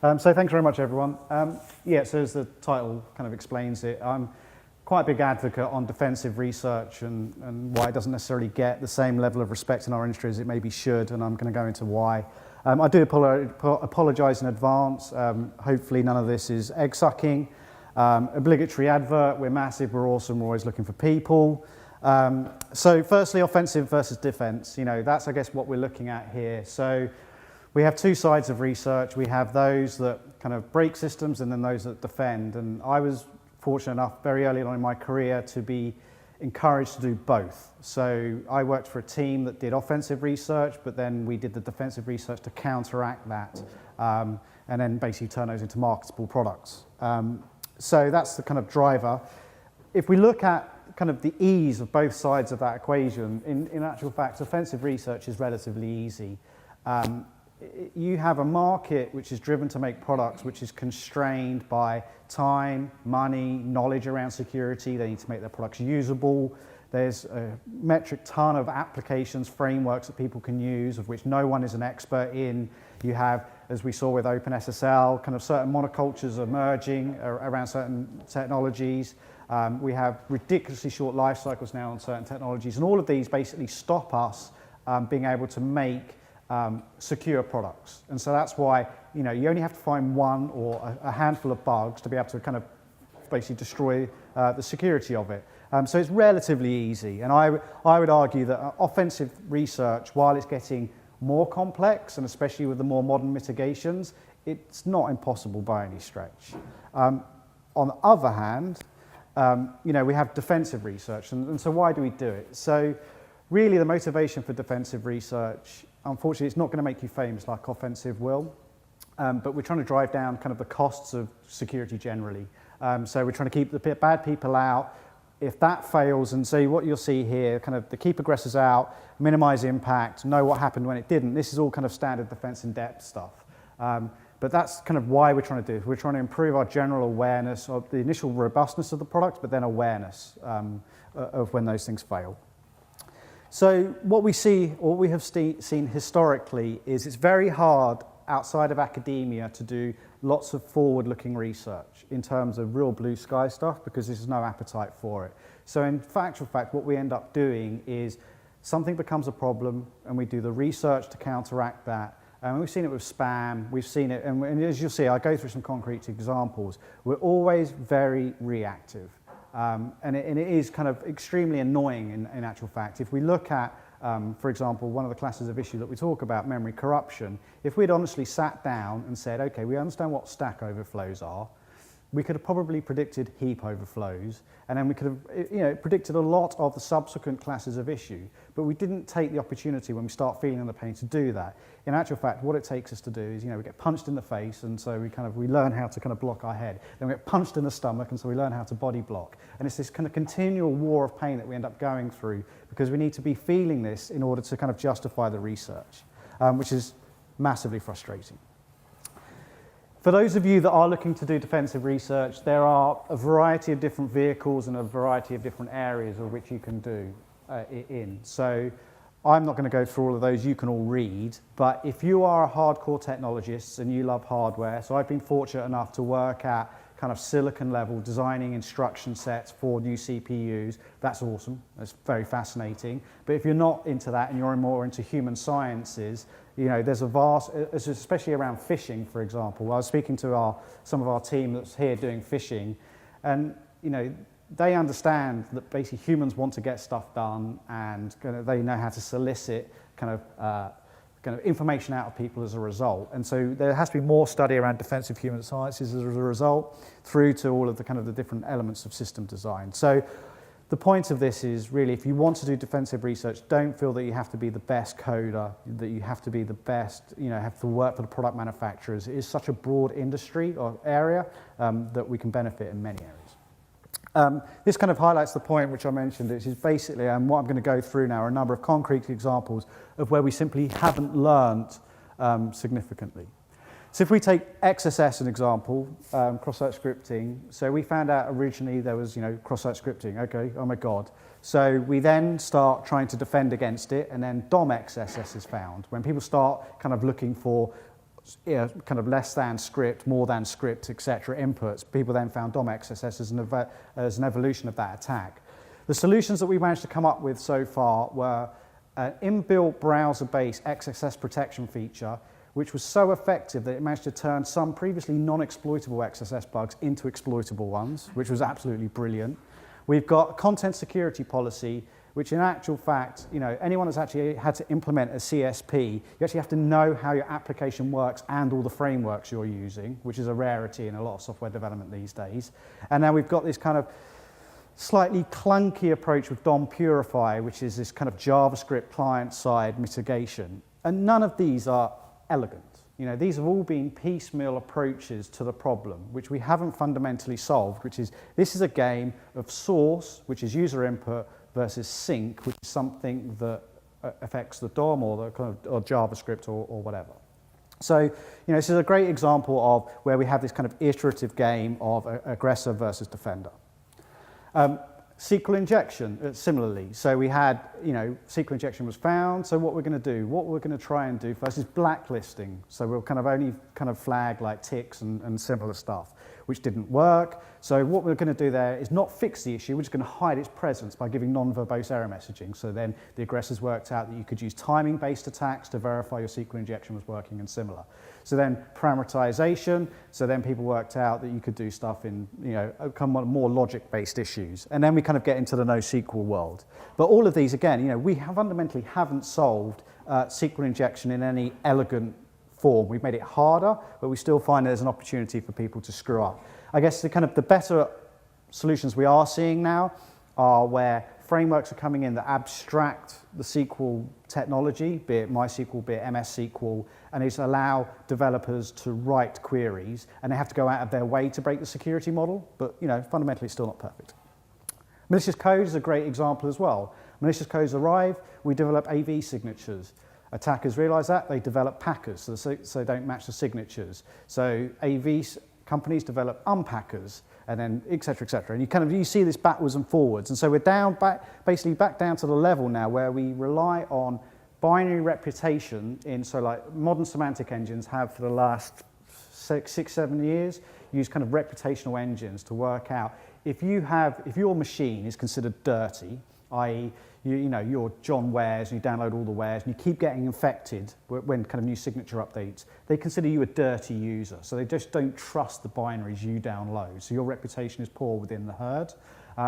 So thanks very much, everyone. Yeah, so as the title kind of explains it, I'm quite a big advocate on defensive research and why it doesn't necessarily get the same level of respect in our industry as it maybe should, and I'm going to go into why. I do apologise in advance. Hopefully none of this is egg-sucking. Obligatory advert, we're massive, we're awesome, we're always looking for people. So firstly, offensive versus defence. You know, that's, I guess, what we're looking at here. So we have two sides of research. We have those that kind of break systems and then those that defend. And I was fortunate enough very early on in my career to be encouraged to do both. So I worked for a team that did offensive research, but then we did the defensive research to counteract that and then basically turn those into marketable products. So that's the kind of driver. If we look at kind of the ease of both sides of that equation, in actual fact, offensive research is relatively easy. You have a market which is driven to make products which is constrained by time, money, knowledge around security. They need to make their products usable. There's a metric ton of applications, frameworks that people can use, of which no one is an expert in. You have, as we saw with OpenSSL, kind of certain monocultures emerging around certain technologies. We have ridiculously short life cycles now on certain technologies, and all of these basically stop us being able to make secure products. And so that's why, you know, you only have to find one or a handful of bugs to be able to kind of basically destroy the security of it. So it's relatively easy. And I would argue that offensive research, while it's getting more complex, and especially with the more modern mitigations, it's not impossible by any stretch. On the other hand, you know, we have defensive research. And so why do we do it? So really the motivation for defensive research, unfortunately, it's not going to make you famous like offensive will, but we're trying to drive down kind of the costs of security generally. So we're trying to keep the bad people out. If that fails, and so what you'll see here, kind of the keep aggressors out, minimize impact, know what happened when it didn't. This is all kind of standard defense in depth stuff. But that's kind of why we're trying to do it. We're trying to improve our general awareness of the initial robustness of the product, but then awareness of when those things fail. So what we see, or what we have seen historically, is it's very hard outside of academia to do lots of forward-looking research in terms of real blue sky stuff because there's no appetite for it. So in factual fact, what we end up doing is something becomes a problem and we do the research to counteract that. And we've seen it with spam, we've seen it, and as you'll see, I'll go through some concrete examples. We're always very reactive. And it is kind of extremely annoying in actual fact. If we look at, for example, one of the classes of issue that we talk about, memory corruption, if we'd honestly sat down and said, okay, we understand what stack overflows are, we could have probably predicted heap overflows, and then we could have, you know, predicted a lot of the subsequent classes of issue, but we didn't take the opportunity when we start feeling the pain to do that. In actual fact, what it takes us to do is, you know, we get punched in the face, and so we learn how to kind of block our head. Then we get punched in the stomach, and so we learn how to body block. And it's this kind of continual war of pain that we end up going through because we need to be feeling this in order to kind of justify the research, which is massively frustrating. For those of you that are looking to do defensive research, there are a variety of different vehicles and a variety of different areas of which you can do it in. So I'm not going to go through all of those, you can all read, but if you are a hardcore technologist and you love hardware, so I've been fortunate enough to work at kind of silicon level, designing instruction sets for new CPUs, that's awesome, that's very fascinating. But if you're not into that and you're more into human sciences, you know, there's a vast, especially around phishing, for example. I was speaking to some of our team that's here doing phishing, and you know, they understand that basically humans want to get stuff done, and they know how to solicit kind of information out of people as a result. And so there has to be more study around defensive human sciences as a result, through to all of the kind of the different elements of system design. So the point of this is really, if you want to do defensive research, don't feel that you have to be the best coder, that you have to be the best, you know, have to work for the product manufacturers. It is such a broad industry or area that we can benefit in many areas. This kind of highlights the point which I mentioned, which is basically, what I'm going to go through now are a number of concrete examples of where we simply haven't learned significantly. So if we take XSS as an example, cross-site scripting, so we found out originally there was, you know, cross-site scripting, okay, oh my God. So we then start trying to defend against it, and then DOM XSS is found. When people start kind of looking for kind of less than script, more than script, etc. inputs. People then found DOM XSS as an evolution of that attack. The solutions that we managed to come up with so far were an inbuilt browser-based XSS protection feature, which was so effective that it managed to turn some previously non-exploitable XSS bugs into exploitable ones, which was absolutely brilliant. We've got a content security policy, which in actual fact, anyone that's actually had to implement a CSP, you actually have to know how your application works and all the frameworks you're using, which is a rarity in a lot of software development these days. And now we've got this kind of slightly clunky approach with DOM Purify, which is this kind of JavaScript client-side mitigation. And none of these are elegant. These have all been piecemeal approaches to the problem, which we haven't fundamentally solved, which is this is a game of source, which is user input, versus sync, which is something that affects the DOM or the kind of or JavaScript or whatever. So, this is a great example of where we have this kind of iterative game of aggressor versus defender. SQL injection, similarly. So we had, SQL injection was found. So what we're going to do, what we're going to try and do first is blacklisting. So we'll kind of only kind of flag like ticks and similar stuff, which didn't work. So what we're going to do there is not fix the issue. We're just going to hide its presence by giving non-verbose error messaging. So then the aggressors worked out that you could use timing-based attacks to verify your SQL injection was working and similar. So then parameterization. So then people worked out that you could do stuff in, more logic-based issues. And then we kind of get into the NoSQL world. But all of these, again, we fundamentally haven't solved SQL injection in any elegant form. We've made it harder, but we still find there's an opportunity for people to screw up. I guess the better solutions we are seeing now are where frameworks are coming in that abstract the SQL technology, be it MySQL, be it MS SQL, and it's allow developers to write queries, and they have to go out of their way to break the security model, but fundamentally it's still not perfect. Malicious code is a great example as well. Malicious codes arrive, we develop AV signatures. Attackers realize that, they develop packers, so they don't match the signatures. So AV companies develop unpackers, and then et cetera, et cetera. And you see this backwards and forwards. And so we're basically back down to the level now where we rely on binary reputation like modern semantic engines have for the last 6-7 years, use kind of reputational engines to work out if your machine is considered dirty, i.e. you're John Wares and you download all the wares and you keep getting infected when kind of new signature updates, they consider you a dirty user. So they just don't trust the binaries you download. So your reputation is poor within the herd.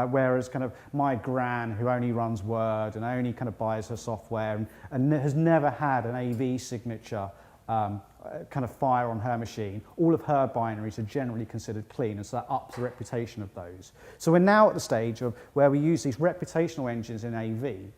Whereas kind of my gran who only runs Word and only kind of buys her software and has never had an AV signature kind of fire on her machine, all of her binaries are generally considered clean, and so that ups the reputation of those. So we're now at the stage of where we use these reputational engines in AV.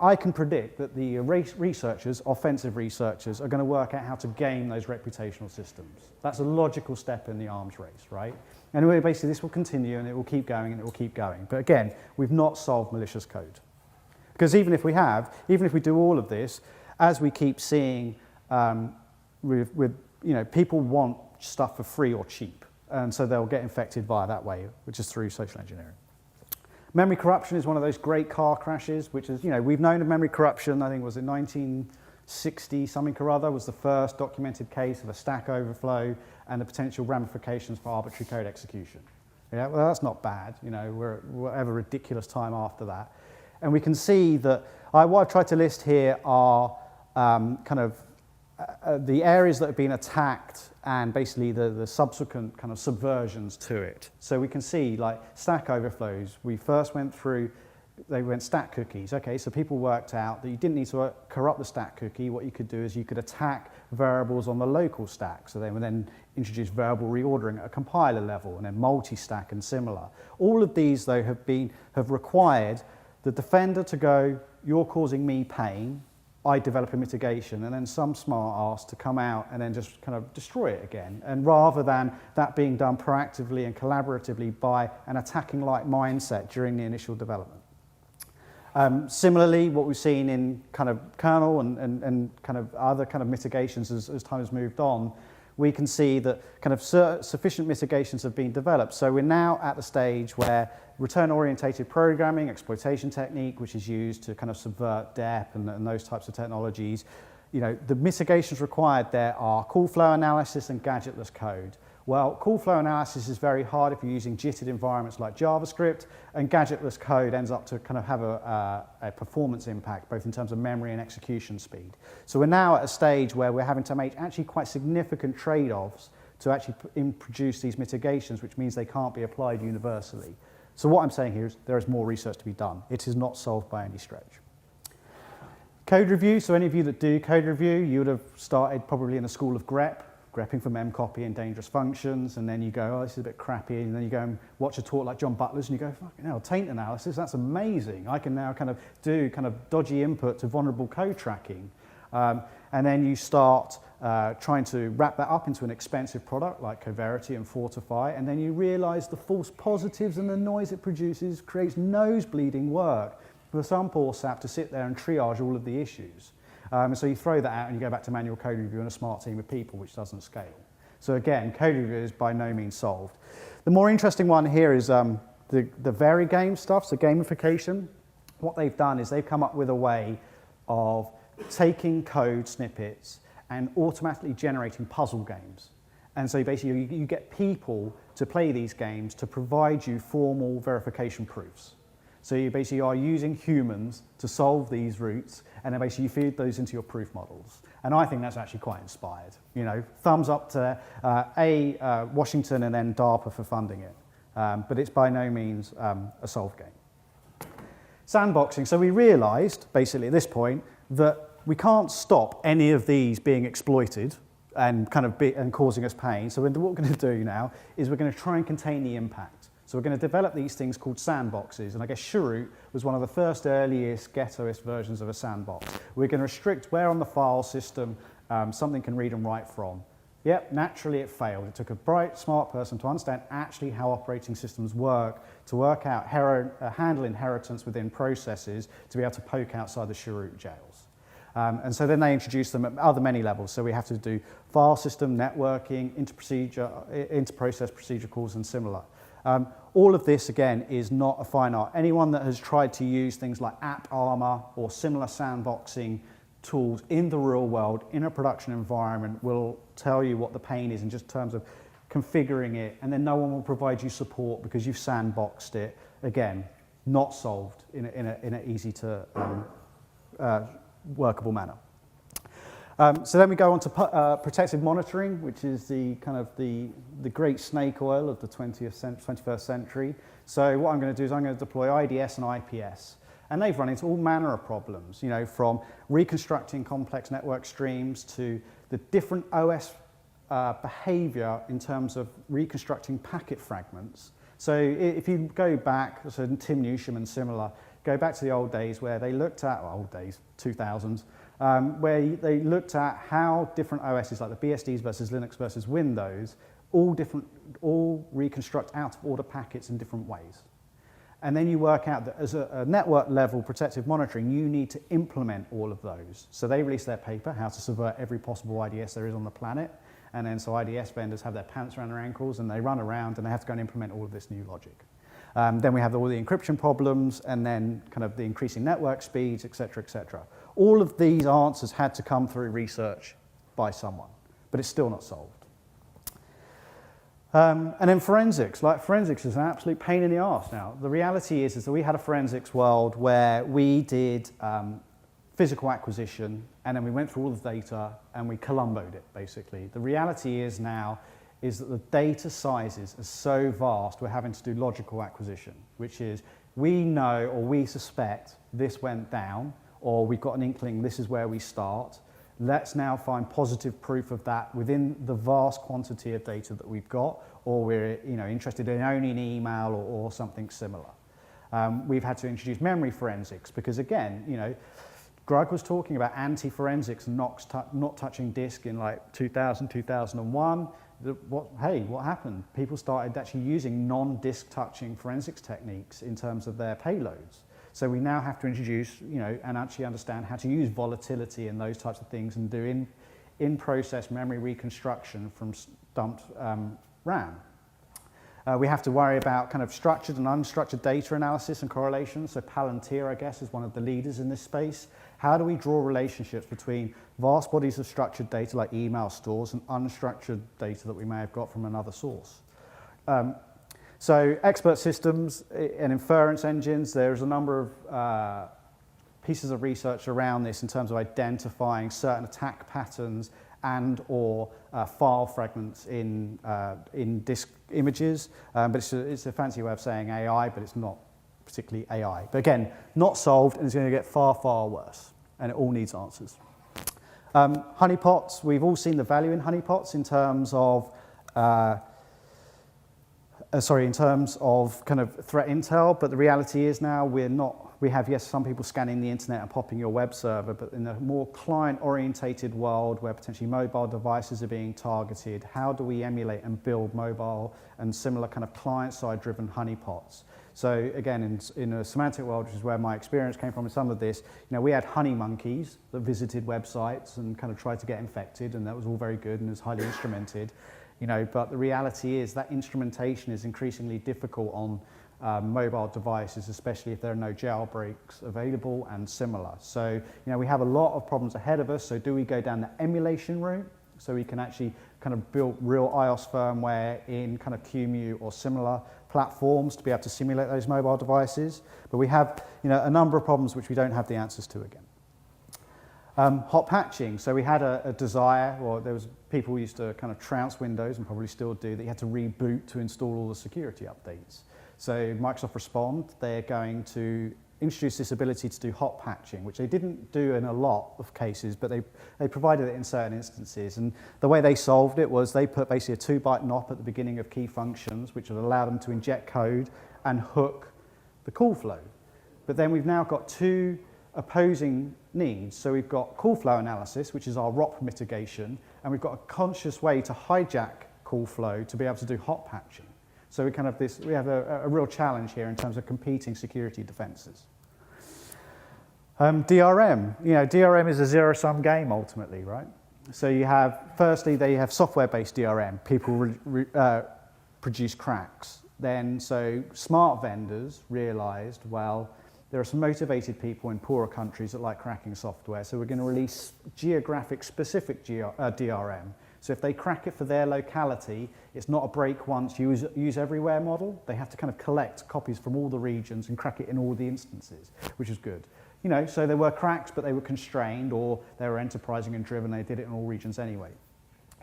I can predict that the researchers, offensive researchers, are going to work out how to game those reputational systems. That's a logical step in the arms race, right? Anyway, basically this will continue and it will keep going and it will keep going. But again, we've not solved malicious code. Because even if we do all of this, as we keep seeing people want stuff for free or cheap, and so they'll get infected via that way, which is through social engineering. Memory corruption is one of those great car crashes, which is, we've known of memory corruption. I think it was in 1960 something or other was the first documented case of a Stack Overflow and the potential ramifications for arbitrary code execution. Yeah, well, that's not bad. We're at whatever ridiculous time after that, and we can see that what I've tried to list here are the areas that have been attacked and basically the subsequent kind of subversions to it. So we can see like Stack Overflows, we first went through, they went stack cookies. Okay, so people worked out that you didn't need to corrupt the stack cookie. What you could do is you could attack variables on the local stack. So they would then introduce variable reordering at a compiler level and then multi-stack and similar. All of these though have required the defender to go, you're causing me pain, I develop a mitigation, and then some smart arse to come out and then just kind of destroy it again. And rather than that being done proactively and collaboratively by an attacking-like mindset during the initial development. Similarly, what we've seen in kind of kernel and kind of other kind of mitigations as time has moved on, we can see that kind of sufficient mitigations have been developed. So we're now at the stage where return-orientated programming, exploitation technique, which is used to kind of subvert DEP and those types of technologies, the mitigations required there are call flow analysis and gadgetless code. Well, call flow analysis is very hard if you're using jittered environments like JavaScript, and gadgetless code ends up to kind of have a performance impact, both in terms of memory and execution speed. So we're now at a stage where we're having to make actually quite significant trade-offs to actually produce these mitigations, which means they can't be applied universally. So what I'm saying here is there is more research to be done. It is not solved by any stretch. Code review, so any of you that do code review, you would have started probably in the school of grepping for memcopy and dangerous functions, and then you go, oh, this is a bit crappy, and then you go and watch a talk like John Butler's, and you go, fucking hell, taint analysis, that's amazing. I can now kind of do kind of dodgy input to vulnerable code tracking. And then you start trying to wrap that up into an expensive product like Coverity and Fortify, and then you realize the false positives and the noise it produces creates nose-bleeding work for some poor sap to sit there and triage all of the issues. And so you throw that out and you go back to manual code review and a smart team of people, which doesn't scale. So again, code review is by no means solved. The more interesting one here is the very game stuff, so gamification. What they've done is they've come up with a way of taking code snippets and automatically generating puzzle games. And so basically you get people to play these games to provide you formal verification proofs. So you basically are using humans to solve these routes, and then basically you feed those into your proof models. And I think that's actually quite inspired. Thumbs up to Washington and then DARPA for funding it. But it's by no means a solved game. Sandboxing. So we realized, basically at this point, that we can't stop any of these being exploited and and causing us pain. So what we're going to do now is we're going to try and contain the impact. So we're going to develop these things called sandboxes, and I guess Chroot was one of the first earliest ghettoist versions of a sandbox. We're going to restrict where on the file system something can read and write from. Yep, naturally it failed. It took a bright, smart person to understand actually how operating systems work, to work out handle inheritance within processes, to be able to poke outside the Chroot jails. And so then they introduced them at many levels. So we have to do file system, networking, inter-process procedure calls, and similar. All of this, again, is not a fine art. Anyone that has tried to use things like App Armor or similar sandboxing tools in the real world, in a production environment, will tell you what the pain is in just terms of configuring it, and then no one will provide you support because you've sandboxed it. Again, not solved in an easy to workable manner. So then we go on to protective monitoring, which is the great snake oil of the 21st century. So what I'm going to do is I'm going to deploy IDS and IPS. And they've run into all manner of problems, from reconstructing complex network streams to the different OS behavior in terms of reconstructing packet fragments. So if you go back, so Tim Newsham and similar, go back to the old days where they looked at, 2000s, where they looked at how different OSs like the BSides versus Linux versus Windows all reconstruct out of order packets in different ways. And then you work out that as a network level protective monitoring, you need to implement all of those. So they released their paper, how to subvert every possible IDS there is on the planet. And then so IDS vendors have their pants around their ankles and they run around and they have to go and implement all of this new logic. Then we have all the encryption problems and then kind of the increasing network speeds, et cetera, et cetera. All of these answers had to come through research by someone, but it's still not solved. And then forensics. Forensics is an absolute pain in the arse now. The reality is that we had a forensics world where we did physical acquisition and then we went through all the data and we Columboed it, basically. The reality is now is that the data sizes are so vast we're having to do logical acquisition, which is we know or we suspect this went down, or we've got an inkling this is where we start. Let's now find positive proof of that within the vast quantity of data that we've got, or we're interested in only an email or something similar. We've had to introduce memory forensics because, again, Greg was talking about anti-forensics and not touching disk in 2000, 2001. What happened? People started actually using non-disk touching forensics techniques in terms of their payloads. So we now have to introduce, and actually understand how to use volatility and those types of things and do in-process memory reconstruction from dumped RAM. We have to worry about kind of structured and unstructured data analysis and correlation. So Palantir, I guess, is one of the leaders in this space. How do we draw relationships between vast bodies of structured data like email stores and unstructured data that we may have got from another source? So expert systems and inference engines, there's a number of pieces of research around this in terms of identifying certain attack patterns and or file fragments in disk images. But it's a fancy way of saying AI, but it's not particularly AI. But again, not solved, and it's going to get far, far worse. And it all needs answers. Honeypots, we've all seen the value in honeypots in terms of in terms of kind of threat intel, but the reality is now we have, yes, some people scanning the internet and popping your web server, but in a more client-orientated world where potentially mobile devices are being targeted, how do we emulate and build mobile and similar kind of client-side driven honeypots? So again, in a semantic world, which is where my experience came from in some of this, we had honey monkeys that visited websites and kind of tried to get infected, and that was all very good and was highly instrumented. But the reality is that instrumentation is increasingly difficult on mobile devices, especially if there are no jailbreaks available and similar. So, we have a lot of problems ahead of us. So do we go down the emulation route so we can actually kind of build real iOS firmware in kind of QEMU or similar platforms to be able to simulate those mobile devices? But we have, a number of problems which we don't have the answers to again. Hot patching. So we had a desire, or there was people who used to kind of trounce Windows and probably still do, that you had to reboot to install all the security updates. So Microsoft Respond, they're going to introduce this ability to do hot patching, which they didn't do in a lot of cases, but they provided it in certain instances. And the way they solved it was they put basically a 2-byte NOP at the beginning of key functions, which would allow them to inject code and hook the call flow. But then we've now got two opposing needs. So we've got call flow analysis, which is our ROP mitigation, and we've got a conscious way to hijack call flow to be able to do hot patching. So we have a real challenge here in terms of competing security defenses. DRM, DRM is a zero-sum game ultimately, right? So you have, firstly, they have software-based DRM. People produce cracks. Then, so smart vendors realized, well, there are some motivated people in poorer countries that like cracking software, so we're going to release geographic-specific DRM. So if they crack it for their locality, it's not a break once, use everywhere model. They have to kind of collect copies from all the regions and crack it in all the instances, which is good. So there were cracks, but they were constrained, or they were enterprising and driven. They did it in all regions anyway.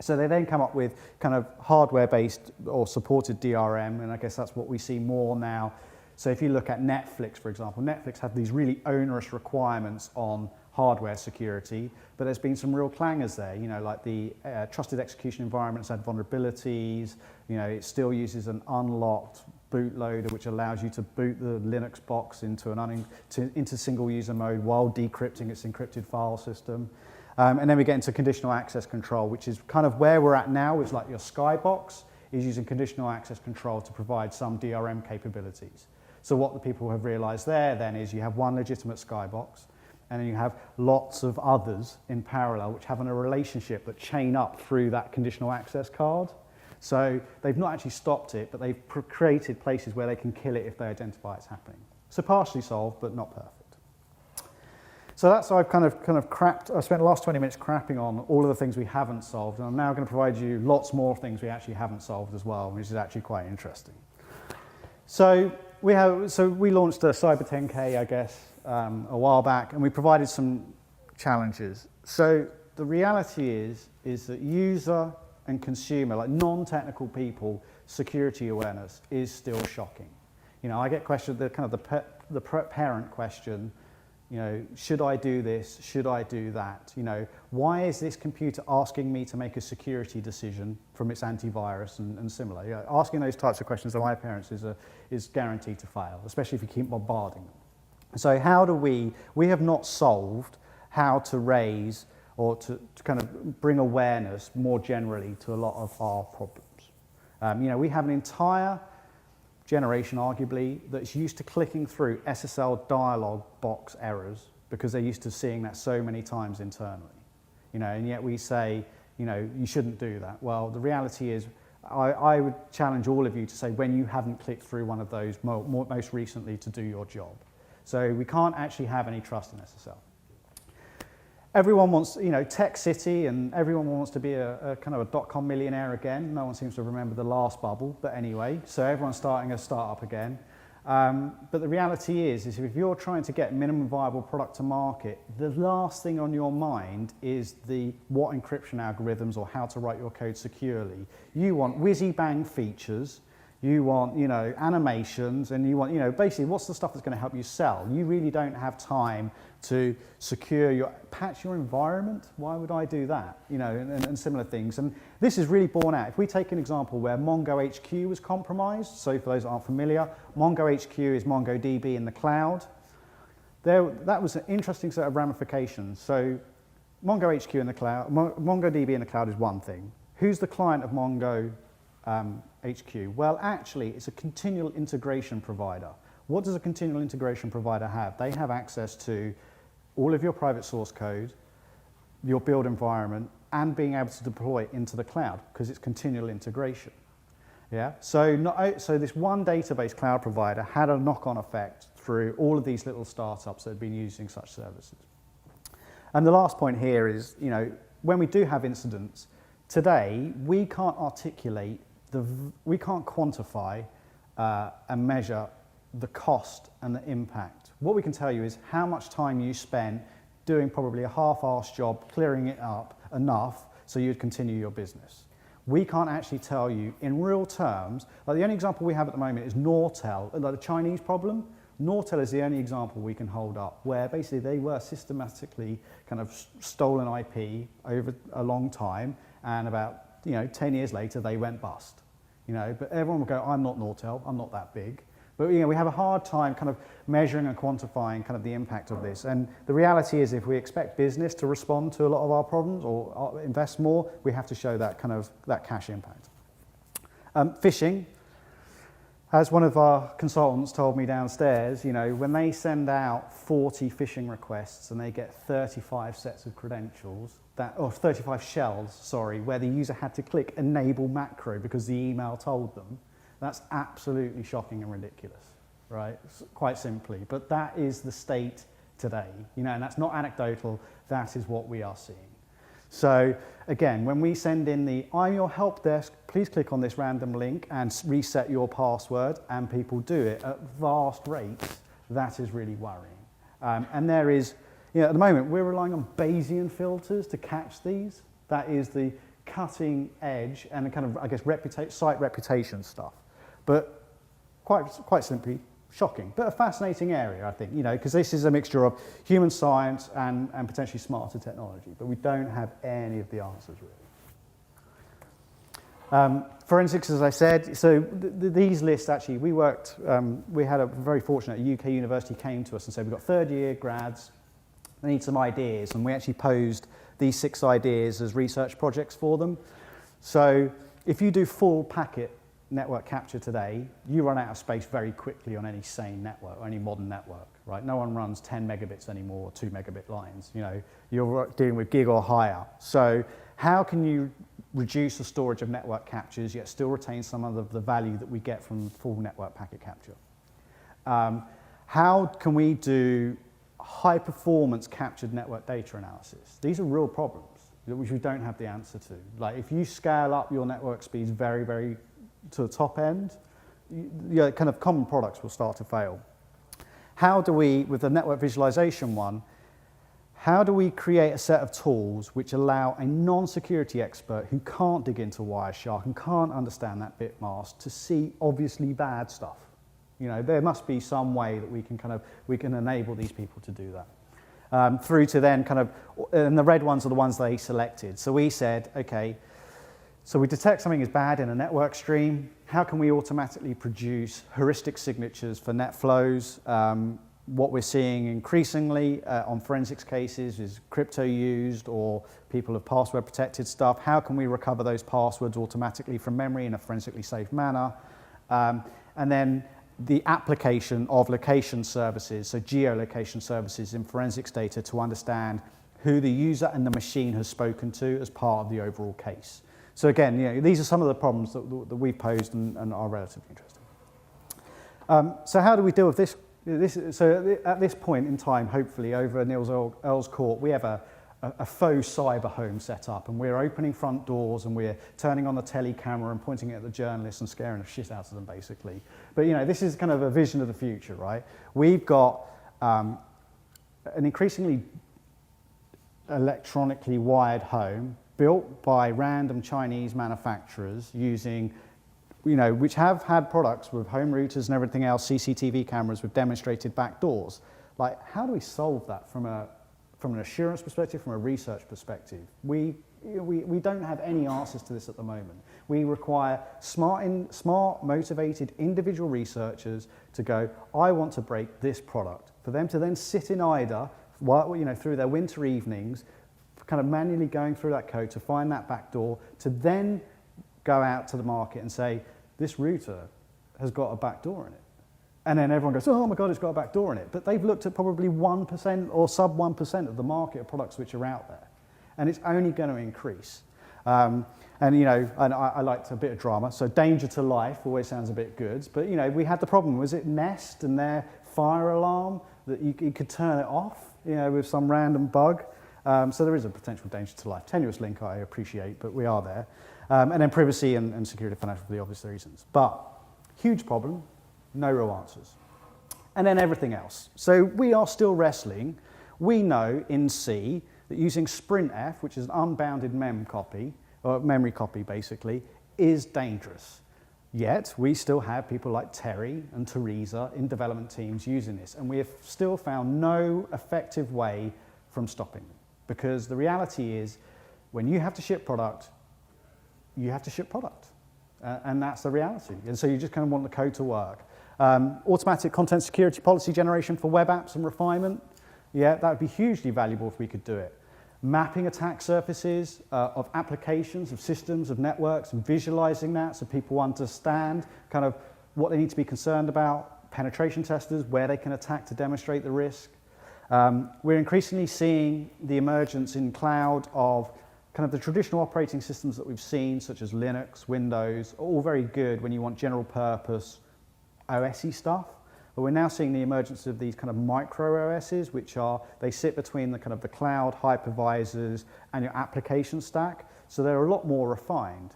So they then come up with kind of hardware-based or supported DRM, and I guess that's what we see more now. So if you look at Netflix, for example, Netflix have these really onerous requirements on hardware security, but there's been some real clangers there, like the trusted execution environments had vulnerabilities, it still uses an unlocked bootloader, which allows you to boot the Linux box into single user mode while decrypting its encrypted file system. And then we get into conditional access control, which is kind of where we're at now. It's like your Skybox is using conditional access control to provide some DRM capabilities. So what the people have realized there then is you have one legitimate Skybox, and then you have lots of others in parallel which have a relationship that chain up through that conditional access card. So they've not actually stopped it, but they've created places where they can kill it if they identify it's happening. So partially solved, but not perfect. So that's I've kind of crapped. I spent the last 20 minutes crapping on all of the things we haven't solved, and I'm now going to provide you lots more things we actually haven't solved as well, which is actually quite interesting. So we launched a Cyber 10K, I guess, a while back, and we provided some challenges. So the reality is that user and consumer, like non-technical people, security awareness is still shocking. I get questioned, the parent question, should I do this? Should I do that? Why is this computer asking me to make a security decision from its antivirus and similar? Asking those types of questions of my parents is guaranteed to fail, especially if you keep bombarding them. So how do we have not solved how to raise or to kind of bring awareness more generally to a lot of our problems. We have an entire generation, arguably, that's used to clicking through SSL dialog box errors because they're used to seeing that so many times internally. And yet we say, you shouldn't do that. Well, the reality is, I would challenge all of you to say when you haven't clicked through one of those most recently to do your job. So we can't actually have any trust in SSL. Everyone wants, tech city, and everyone wants to be a kind of a dot-com millionaire again. No one seems to remember the last bubble, but anyway, so everyone's starting a startup again. But the reality is if you're trying to get minimum viable product to market, the last thing on your mind is what encryption algorithms or how to write your code securely. You want whizzy-bang features, you want, animations, and you want, basically what's the stuff that's going to help you sell. You really don't have time to patch your environment. Why would I do that? And similar things. And this is really borne out. If we take an example where Mongo HQ was compromised, so for those that aren't familiar, Mongo HQ is MongoDB in the cloud. That was an interesting set of ramifications. So Mongo HQ in the cloud, MongoDB in the cloud is one thing. Who's the client of Mongo HQ? Well, actually, it's a continual integration provider. What does a continual integration provider have? They have access to all of your private source code, your build environment, and being able to deploy it into the cloud because it's continual integration. Yeah. So this one database cloud provider had a knock-on effect through all of these little startups that had been using such services. And the last point here is, when we do have incidents, today we can't articulate we can't quantify and measure the cost and the impact. What we can tell you is how much time you spent doing probably a half-assed job, clearing it up enough so you'd continue your business. We can't actually tell you in real terms, like the only example we have at the moment is Nortel, like the Chinese problem. Nortel is the only example we can hold up where basically they were systematically kind of stolen IP over a long time, and about 10 years later they went bust. But everyone will go, I'm not Nortel, I'm not that big. But we have a hard time kind of measuring and quantifying kind of the impact of this. And the reality is if we expect business to respond to a lot of our problems or invest more, we have to show that cash impact. Phishing, as one of our consultants told me downstairs, when they send out 40 phishing requests and they get 35 sets of credentials, 35 shells, sorry, where the user had to click enable macro because the email told them, that's absolutely shocking and ridiculous, right? Quite simply. But that is the state today, and that's not anecdotal, that is what we are seeing. So again, when we send in I'm your help desk, please click on this random link and reset your password, and people do it at vast rates, that is really worrying. And there is, at the moment, we're relying on Bayesian filters to catch these. That is the cutting edge and the kind of, I guess, site reputation stuff. But quite simply, shocking. But a fascinating area, I think, because this is a mixture of human science and potentially smarter technology. But we don't have any of the answers, really. Forensics, as I said, so these lists actually, we had a very fortunate UK university came to us and said, we've got third-year grads, they need some ideas. And we actually posed these 6 ideas as research projects for them. So if you do full packet network capture today, you run out of space very quickly on any sane network or any modern network, right? No one runs 10 megabits anymore, or 2 megabit lines. You're dealing with gig or higher. So how can you reduce the storage of network captures yet still retain some of the value that we get from full network packet capture? How can we do high performance captured network data analysis? These are real problems which we don't have the answer to. Like if you scale up your network speeds very, very to the top end, kind of common products will start to fail. How do we, with the network visualization one, how do we create a set of tools which allow a non-security expert who can't dig into Wireshark and can't understand that bit mask to see obviously bad stuff? There must be some way that we can enable these people to do that. Through to then and the red ones are the ones they selected. So we said, okay, so we detect something is bad in a network stream. How can we automatically produce heuristic signatures for net flows? What we're seeing increasingly on forensics cases is crypto used or people have password protected stuff. How can we recover those passwords automatically from memory in a forensically safe manner? And then the application of location services, so geolocation services in forensics data to understand who the user and the machine has spoken to as part of the overall case. So again, these are some of the problems that we've posed and are relatively interesting. So how do we deal with this? So at this point in time, hopefully over Niels Earl's court, we have a faux cyber home set up, and we're opening front doors and we're turning on the telly camera and pointing it at the journalists and scaring the shit out of them, basically. But this is kind of a vision of the future, right? We've got an increasingly electronically wired home built by random Chinese manufacturers using, which have had products with home routers and everything else, CCTV cameras with demonstrated back doors. Like, how do we solve that from an assurance perspective, from a research perspective? We don't have any answers to this at the moment. We require smart, motivated individual researchers to go, I want to break this product. For them to then sit in IDA, through their winter evenings, kind of manually going through that code to find that back door, to then go out to the market and say, this router has got a back door in it. And then everyone goes, oh my God, it's got a back door in it. But they've looked at probably 1% or sub 1% of the market of products which are out there. And it's only going to increase. And I liked a bit of drama. So danger to life always sounds a bit good. But, we had the problem. Was it Nest and their fire alarm that you could turn it off, with some random bug? So there is a potential danger to life. Tenuous link, I appreciate, but we are there. And then privacy and security financial for the obvious reasons. But huge problem. No real answers. And then everything else. So we are still wrestling. We know in C that using sprintf, which is an unbounded memory copy basically, is dangerous. Yet we still have people like Terry and Teresa in development teams using this, and we have still found no effective way from stopping them. Because the reality is, when you have to ship product, you have to ship product. And that's the reality. And so you just kind of want the code to work. Automatic content security policy generation for web apps and refinement. Yeah, that would be hugely valuable if we could do it. Mapping attack surfaces of applications, of systems, of networks, and visualizing that so people understand kind of what they need to be concerned about. Penetration testers, where they can attack to demonstrate the risk. We're increasingly seeing the emergence in cloud of kind of the traditional operating systems that we've seen, such as Linux, Windows, are all very good when you want general purpose OS-y stuff. But we're now seeing the emergence of these kind of micro OSs, which they sit between the kind of the cloud hypervisors and your application stack. So they're a lot more refined.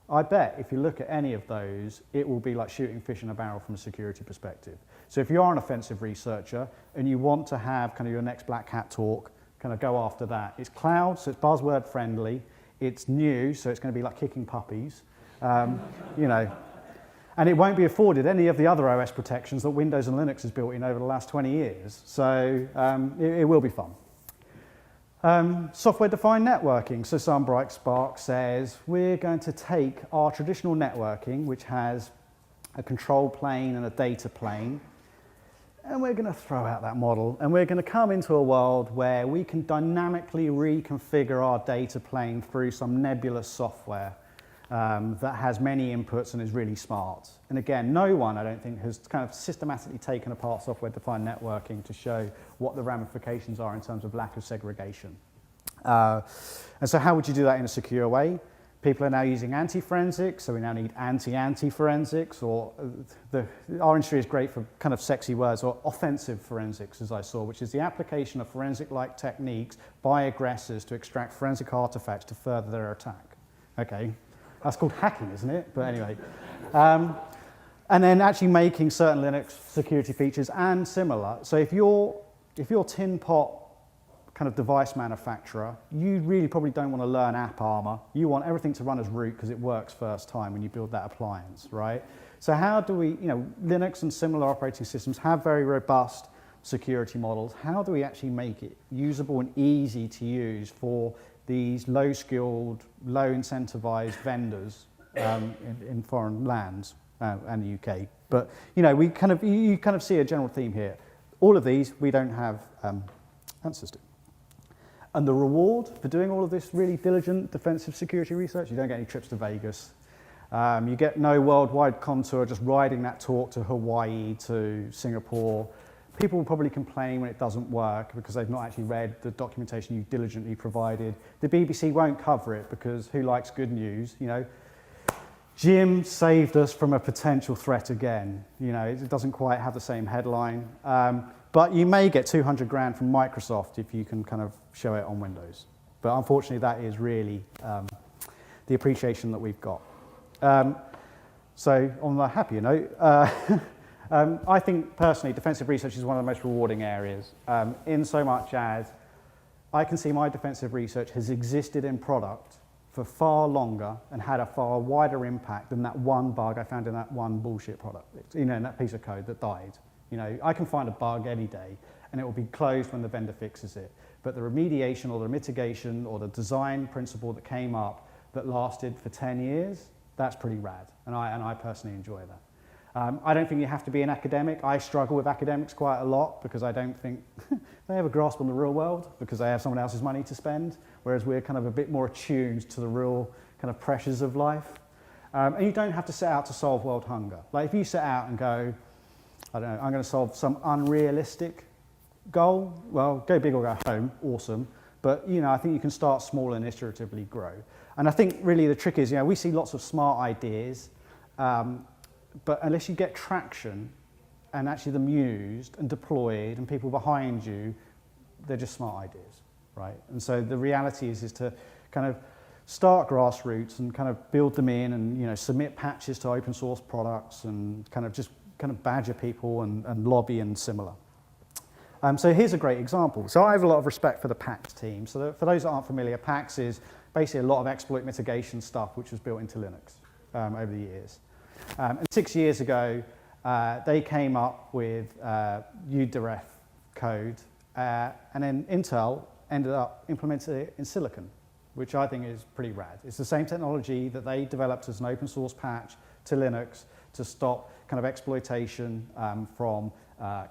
I bet if you look at any of those, it will be like shooting fish in a barrel from a security perspective. So if you are an offensive researcher and you want to have kind of your next Black Hat talk, kind of go after that. It's cloud, so it's buzzword friendly. It's new, so it's going to be like kicking puppies, And it won't be afforded any of the other OS protections that Windows and Linux has built in over the last 20 years. So it will be fun. Software-defined networking. So some bright spark says, we're going to take our traditional networking, which has a control plane and a data plane, and we're going to throw out that model, and we're going to come into a world where we can dynamically reconfigure our data plane through some nebulous software that has many inputs and is really smart. And again, no one, I don't think, has kind of systematically taken apart software-defined networking to show what the ramifications are in terms of lack of segregation. And so how would you do that in a secure way? People are now using anti-forensics, so we now need anti-forensics, or our industry is great for kind of sexy words, or offensive forensics, as I saw, which is the application of forensic-like techniques by aggressors to extract forensic artifacts to further their attack. Okay, that's called hacking, isn't it? But anyway. And then actually making certain Linux security features and similar. So if you're tin pot kind of device manufacturer, you really probably don't want to learn AppArmor. You want everything to run as root because it works first time when you build that appliance, right? So how do we, Linux and similar operating systems have very robust security models. How do we actually make it usable and easy to use for these low-skilled, low-incentivized vendors in foreign lands and the UK? But, you kind of see a general theme here. All of these we don't have answers to. And the reward for doing all of this really diligent defensive security research, you don't get any trips to Vegas. You get no worldwide contour, just riding that talk to Hawaii, to Singapore. People will probably complain when it doesn't work because they've not actually read the documentation you diligently provided. The BBC won't cover it because who likes good news, Jim saved us from a potential threat again. It doesn't quite have the same headline. But you may get 200 grand from Microsoft if you can kind of show it on Windows. But unfortunately, that is really the appreciation that we've got. So on a happier note, I think personally defensive research is one of the most rewarding areas, in so much as I can see my defensive research has existed in product for far longer and had a far wider impact than that one bug I found in that one bullshit product, in that piece of code that died. I can find a bug any day and it will be closed when the vendor fixes it. But the remediation or the mitigation or the design principle that came up that lasted for 10 years, that's pretty rad. And I personally enjoy that. I don't think you have to be an academic. I struggle with academics quite a lot because I don't think they have a grasp on the real world because they have someone else's money to spend, whereas we're kind of a bit more attuned to the real kind of pressures of life. And you don't have to set out to solve world hunger. Like if you set out and go, I don't know, I'm going to solve some unrealistic goal, well, go big or go home, awesome. But, I think you can start small and iteratively grow. And I think really the trick is, we see lots of smart ideas, but unless you get traction and actually them used and deployed and people behind you, they're just smart ideas, right? And so the reality is to kind of start grassroots and kind of build them in and, submit patches to open source products and kind of badger people and lobby and similar. So here's a great example. So I have a lot of respect for the PAX team. So for those that aren't familiar, PAX is basically a lot of exploit mitigation stuff which was built into Linux over the years. And 6 years ago, they came up with UDRF code, and then Intel ended up implementing it in Silicon, which I think is pretty rad. It's the same technology that they developed as an open source patch to Linux to stop kind of exploitation from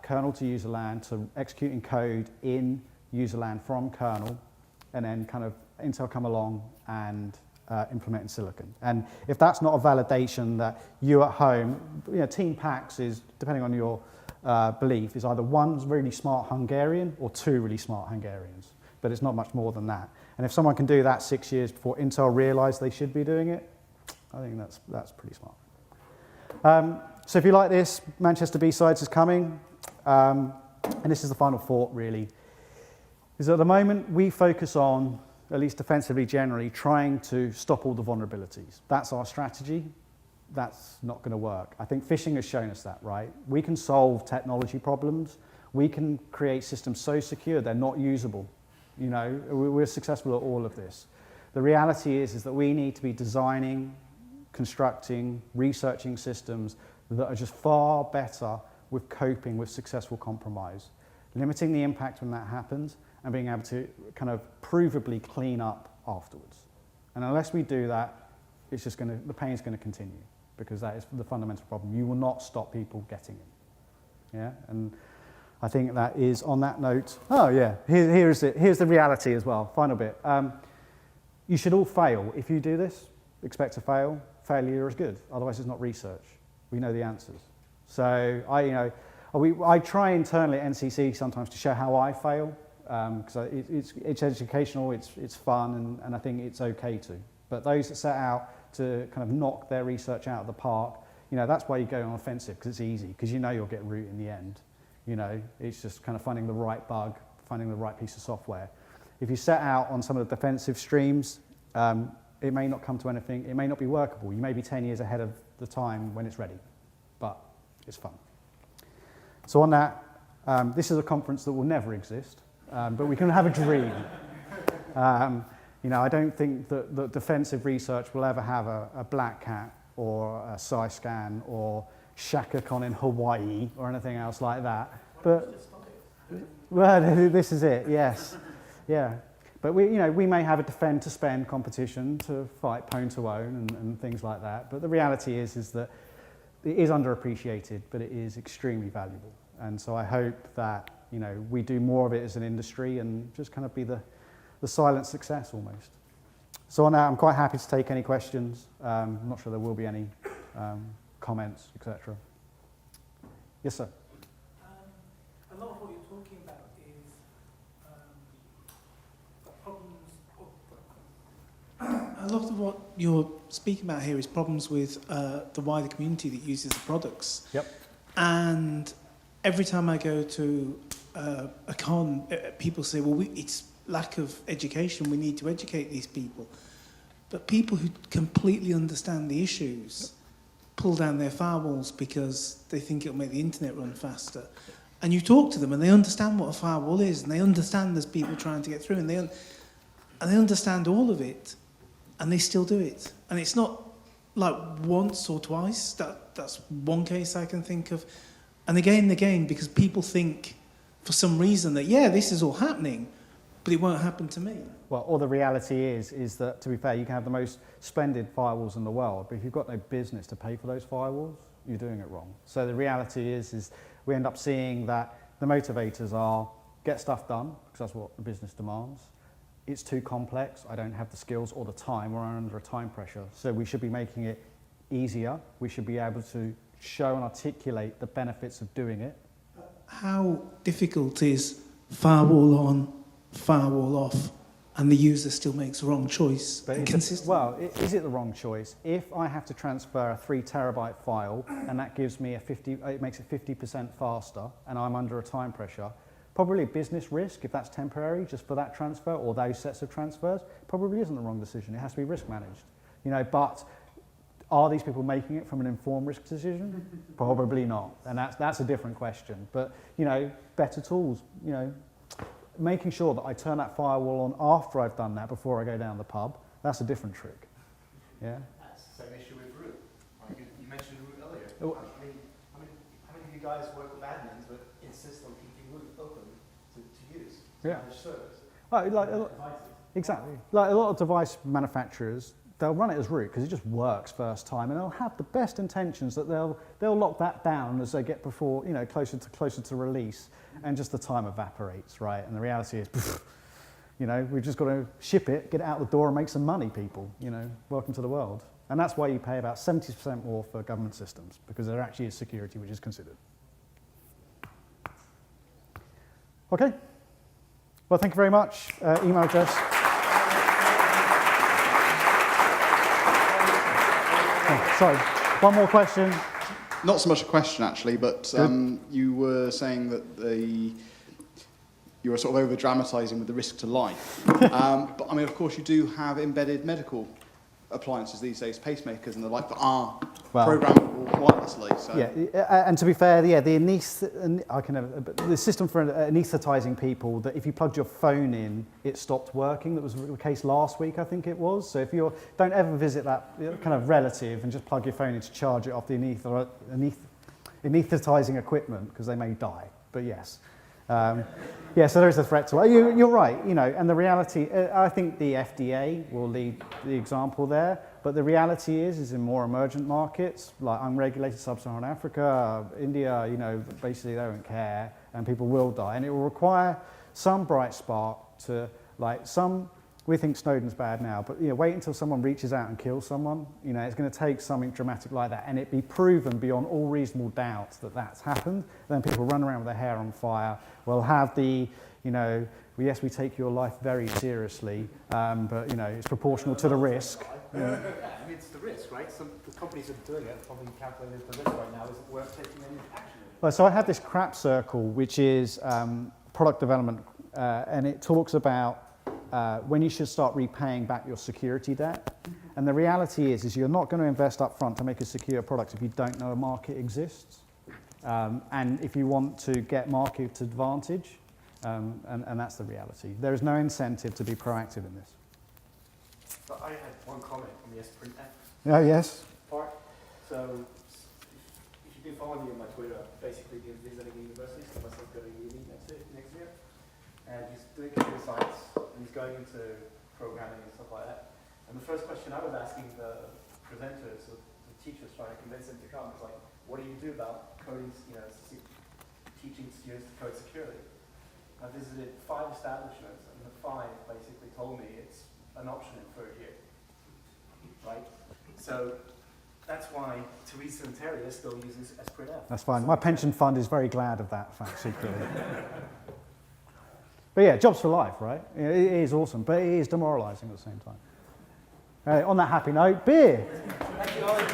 kernel to user land to executing code in user land from kernel, and then kind of Intel come along and implement in Silicon. And if that's not a validation that you at home, Team PAX is, depending on your belief, is either one really smart Hungarian or two really smart Hungarians. But it's not much more than that. And if someone can do that 6 years before Intel realized they should be doing it, I think that's pretty smart. So if you like this, Manchester BSides is coming. And this is the final thought, really, is at the moment we focus on, at least defensively generally, trying to stop all the vulnerabilities. That's our strategy. That's not going to work. I think phishing has shown us that, right? We can solve technology problems. We can create systems so secure they're not usable. We're successful at all of this. The reality is that we need to be designing, constructing, researching systems that are just far better with coping with successful compromise, limiting the impact when that happens, and being able to kind of provably clean up afterwards. And unless we do that, the pain is going to continue because that is the fundamental problem. You will not stop people getting it. Yeah, and I think that is on that note. Oh yeah, here's it. Here's the reality as well. Final bit. You should all fail if you do this. Expect to fail. Failure is good. Otherwise, it's not research. We know the answers. So I try internally at NCC sometimes to show how I fail. Because it's educational, it's fun, and I think it's okay to. But those that set out to kind of knock their research out of the park, that's why you go on offensive, because it's easy, because you'll get root in the end. It's just kind of finding the right bug, finding the right piece of software. If you set out on some of the defensive streams, it may not come to anything, it may not be workable. You may be 10 years ahead of the time when it's ready, but it's fun. So on that, this is a conference that will never exist. But we can have a dream. I don't think that defensive research will ever have a Black Hat or a SciScan or ShakaCon in Hawaii or anything else like that. But this is it. Yes, yeah. But we may have a defend to spend competition to fight pwn to own and things like that. But the reality is that it is underappreciated, but it is extremely valuable. And so I hope that we do more of it as an industry and just kind of be the silent success almost. So on that, I'm quite happy to take any questions. I'm not sure there will be any comments, etc. Yes, sir. A lot of what you're talking about is problems. A lot of what you're speaking about here is problems with the wider community that uses the products. Yep. And every time I go to a con. People say, well, it's lack of education. We need to educate these people. But people who completely understand the issues pull down their firewalls because they think it'll make the internet run faster. And you talk to them and they understand what a firewall is, and they understand there's people trying to get through, and they understand all of it, and they still do it. And it's not like once or twice. That's one case I can think of. And again, because people think for some reason that, yeah, this is all happening, but it won't happen to me. Well, or the reality is that, to be fair, you can have the most splendid firewalls in the world, but if you've got no business to pay for those firewalls, you're doing it wrong. So the reality is we end up seeing that the motivators are get stuff done, because that's what the business demands. It's too complex, I don't have the skills or the time, or I'm under a time pressure. So we should be making it easier. We should be able to show and articulate the benefits of doing it. How difficult is firewall on, firewall off, and the user still makes the wrong choice? Well, is it the wrong choice? If I have to transfer a 3 terabyte file and that gives me it makes it 50% faster, and I'm under a time pressure, probably a business risk if that's temporary, just for that transfer or those sets of transfers, probably isn't the wrong decision. It has to be risk managed, But are these people making it from an informed risk decision? Probably not, and that's a different question. But better tools, making sure that I turn that firewall on after I've done that before I go down the pub, that's a different trick. Yeah. That's the same issue with root. Like you mentioned root earlier. Oh. How many of you guys work with admins but insist on keeping root open to use? To Yeah. manage servers? Exactly. Like a lot of device manufacturers, they'll run it as root because it just works first time, and they'll have the best intentions that they'll lock that down as they get closer to release, and just the time evaporates, right? And the reality is, we've just got to ship it, get it out the door, and make some money, people. Welcome to the world. And that's why you pay about 70% more for government systems, because there actually is security which is considered. Okay. Well, thank you very much. Email address. Oh, sorry, one more question. Not so much a question, actually, but you were saying that you were sort of over-dramatising with the risk to life. But, of course, you do have embedded medical appliances these days, pacemakers and the like, that are programmable wirelessly. So. Yeah, and to be fair, the system for anaesthetizing people, that if you plugged your phone in, it stopped working. That was the case last week, I think it was. So if don't ever visit that kind of relative and just plug your phone in to charge it off the anaesthetizing equipment, because they may die. But yes. So there is a threat to it. You're right, and the reality, I think the FDA will lead the example there, but the reality is in more emergent markets, like unregulated sub-Saharan Africa, India, basically they don't care, and people will die, and it will require some bright spark to, we think Snowden's bad now, but wait until someone reaches out and kills someone. It's going to take something dramatic like that, and it be proven beyond all reasonable doubt that that's happened. Then people run around with their hair on fire. We'll have the, yes, we take your life very seriously, but it's proportional to the risk. It's the risk, right? Some the companies that are doing it probably calculated the risk right now isn't worth taking any action. Well, so I have this crap circle, which is product development, and it talks about when you should start repaying back your security debt. And the reality is you're not going to invest up front to make a secure product if you don't know a market exists. And if you want to get market advantage, and that's the reality. There is no incentive to be proactive in this. But I had one comment on the S-Print F Oh, yes. part. So if you've been following me on my Twitter, basically been visiting universities, so myself going to uni next year. And he's doing computer science, and he's going into programming and stuff like that. And the first question I was asking the presenters, or the teachers trying to convince them to come, was like, what do you do about coding, teaching students to code securely? I visited 5 establishments, and the 5 basically told me it's an option in 3rd year, right? So that's why Teresa and Terry are still using S-Print F. That's fine. My pension fund is very glad of that fact, secretly. But yeah, jobs for life, right? It is awesome, but it is demoralising at the same time. On that happy note, beer. Thank you, Ollie.